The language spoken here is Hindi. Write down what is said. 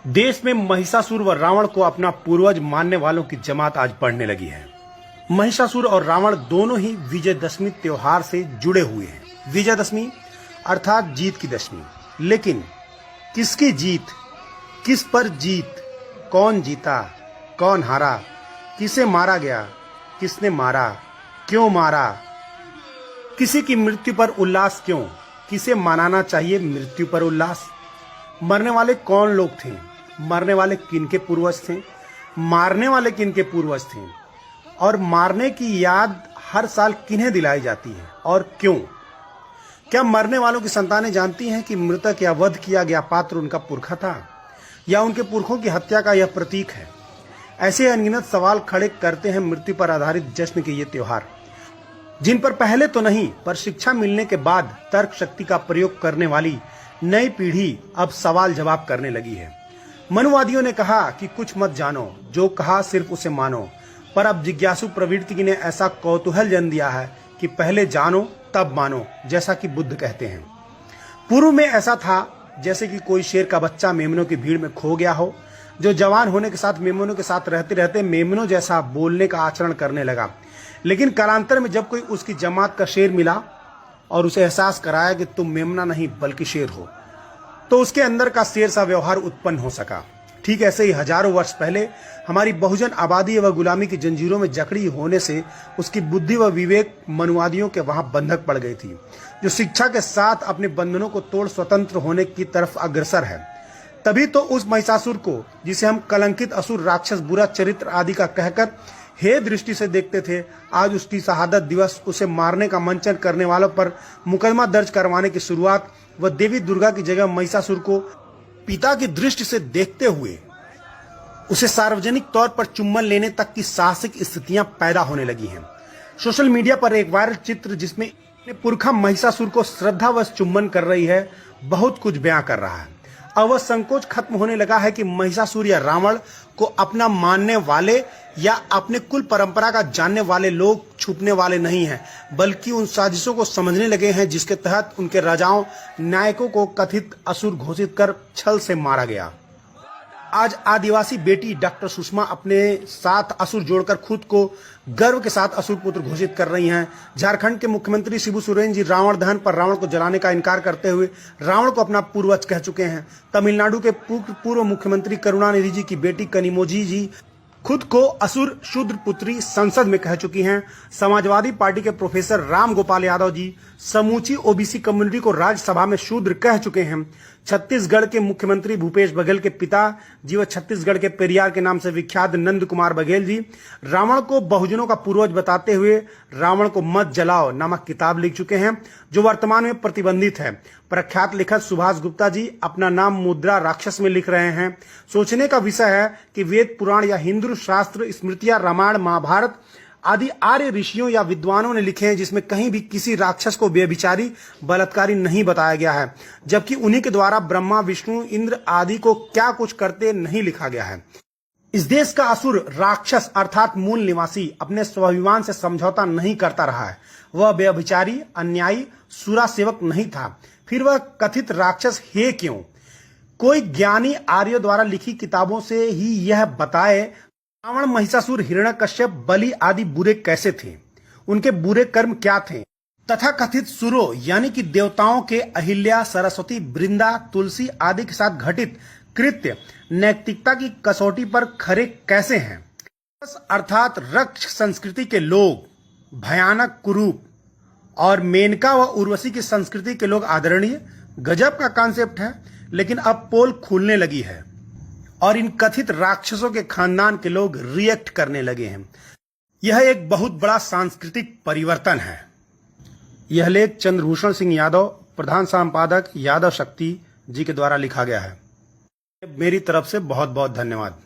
देश में महिषासुर व रावण को अपना पूर्वज मानने वालों की जमात आज बढ़ने लगी है। महिषासुर और रावण दोनों ही विजयदशमी त्योहार से जुड़े हुए हैं। विजयदशमी अर्थात जीत की दशमी। लेकिन किसकी जीत, किस पर जीत, कौन जीता, कौन हारा, किसे मारा गया, किसने मारा, क्यों मारा, किसी की मृत्यु पर उल्लास क्यों, किसे मनाना चाहिए मृत्यु पर उल्लास, मरने वाले कौन लोग थे, मरने वाले किनके पूर्वज थे, मारने वाले किनके पूर्वज थे, और मारने की याद हर साल किन्हें दिलाई जाती है और क्यों। क्या मरने वालों की संतानें जानती हैं कि मृतक या वध किया गया पात्र उनका पुरखा था या उनके पुरखों की हत्या का यह प्रतीक है। ऐसे अनगिनत सवाल खड़े करते हैं मृत्यु पर आधारित जश्न के ये त्योहार, जिन पर पहले तो नहीं पर शिक्षा मिलने के बाद तर्क शक्ति का प्रयोग करने वाली नई पीढ़ी अब सवाल जवाब करने लगी है। मनुवादियों ने कहा कि कुछ मत जानो, जो कहा सिर्फ उसे मानो, पर अब जिज्ञासु प्रवृत्ति ने ऐसा कौतूहल जन्म दिया है कि पहले जानो तब मानो, जैसा कि बुद्ध कहते हैं। पूर्व में ऐसा था जैसे कि कोई शेर का बच्चा मेमनों की भीड़ में खो गया हो, जो जवान होने के साथ मेमनों के साथ रहते रहते मेमनों जैसा बोलने का आचरण करने लगा। लेकिन कालांतर में जब कोई उसकी जमात का शेर मिला और उसे एहसास कराया कि तुम मेमना नहीं बल्कि शेर हो, तो उसके अंदर का शेर सा व्यवहार उत्पन्न हो सका। ठीक ऐसे ही हजारों वर्ष पहले हमारी बहुजन आबादी व गुलामी की जंजीरों में जकड़ी होने से उसकी बुद्धि व विवेक मनुवादियों के वहां बंधक पड़ गई थी, जो शिक्षा के साथ अपने बंधनों को तोड़ स्वतंत्र होने की तरफ अग्रसर है। तभी तो उस महिषासुर को, जिसे हम कलंकित असुर, राक्षस, बुरा चरित्र आदि का कहकर हे दृष्टि से देखते थे, आज उसकी शहादत दिवस, उसे मारने का मंचन करने वालों पर मुकदमा दर्ज करवाने की शुरुआत व देवी दुर्गा की जगह महिषासुर को पिता की दृष्टि से देखते हुए उसे सार्वजनिक तौर पर चुम्बन लेने तक की साहसिक स्थितियां पैदा होने लगी हैं। सोशल मीडिया पर एक वायरल चित्र जिसमें पुरखा महिषासुर को श्रद्धावश चुम्बन कर रही है, बहुत कुछ बयां कर रहा है। अब वह संकोच खत्म होने लगा है कि महिषासुर या रावण को अपना मानने वाले या अपने कुल परंपरा का जानने वाले लोग छुपने वाले नहीं हैं, बल्कि उन साजिशों को समझने लगे हैं जिसके तहत उनके राजाओं, नायकों को कथित असुर घोषित कर छल से मारा गया। आज आदिवासी बेटी डॉक्टर सुषमा अपने साथ असुर जोड़कर खुद को गर्व के साथ असुर पुत्र घोषित कर रही हैं। झारखंड के मुख्यमंत्री शिबू सोरेन जी रावण दहन पर रावण को जलाने का इनकार करते हुए रावण को अपना पूर्वज कह चुके हैं। तमिलनाडु के पूर्व मुख्यमंत्री करुणानिधि जी की बेटी कनिमोझी जी खुद को असुर शूद्र पुत्री संसद में कह चुकी हैं। समाजवादी पार्टी के प्रोफेसर राम गोपाल यादव जी समूची ओबीसी कम्युनिटी को राज्यसभा में शूद्र कह चुके हैं। छत्तीसगढ़ के मुख्यमंत्री भूपेश बघेल के पिता जी व छत्तीसगढ़ के पेरियार के नाम से विख्यात नंद कुमार बघेल जी रावण को बहुजनों का पूर्वज बताते हुए रावण को मत जलाओ नामक किताब लिख चुके हैं, जो वर्तमान में प्रतिबंधित है। प्रख्यात लेखक सुभाष गुप्ता जी अपना नाम मुद्रा राक्षस में लिख रहे हैं। सोचने का विषय है कि वेद पुराण या हिंदू शास्त्र, स्मृतियां, रामायण, महाभारत आदि आर्य ऋषियों या विद्वानों ने लिखे हैं, जिसमें कहीं भी किसी राक्षस को व्यभिचारी, बलात्कारी नहीं बताया गया है, जबकि उन्हीं के द्वारा ब्रह्मा, विष्णु, इंद्र आदि को क्या कुछ करते नहीं लिखा गया है। इस देश का असुर राक्षस अर्थात मूल निवासी अपने स्वाभिमान से समझौता नहीं करता रहा है। वह व्यभिचारी, अन्यायी, सुरा सेवक नहीं था, फिर वह कथित राक्षस है क्यों? कोई ज्ञानी आर्यों द्वारा लिखी किताबों से ही यह बताए रावण, महिषासुर, हिरण्यकश्यप, बलि आदि बुरे कैसे थे, उनके बुरे कर्म क्या थे, तथा कथित सुरों यानी कि देवताओं के अहिल्या, सरस्वती, वृंदा, तुलसी आदि के साथ घटित कृत्य नैतिकता की कसौटी पर खरे कैसे हैं। अर्थात रक्ष संस्कृति के लोग भयानक, कुरूप, और मेनका व उर्वशी की संस्कृति के लोग आदरणीय। गजब का कॉन्सेप्ट है, लेकिन अब पोल खुलने लगी है और इन कथित राक्षसों के खानदान के लोग रिएक्ट करने लगे हैं। यह एक बहुत बड़ा सांस्कृतिक परिवर्तन है। यह लेख चंद्रभूषण सिंह यादव, प्रधान संपादक यादव शक्ति जी के द्वारा लिखा गया है। मेरी तरफ से बहुत बहुत धन्यवाद।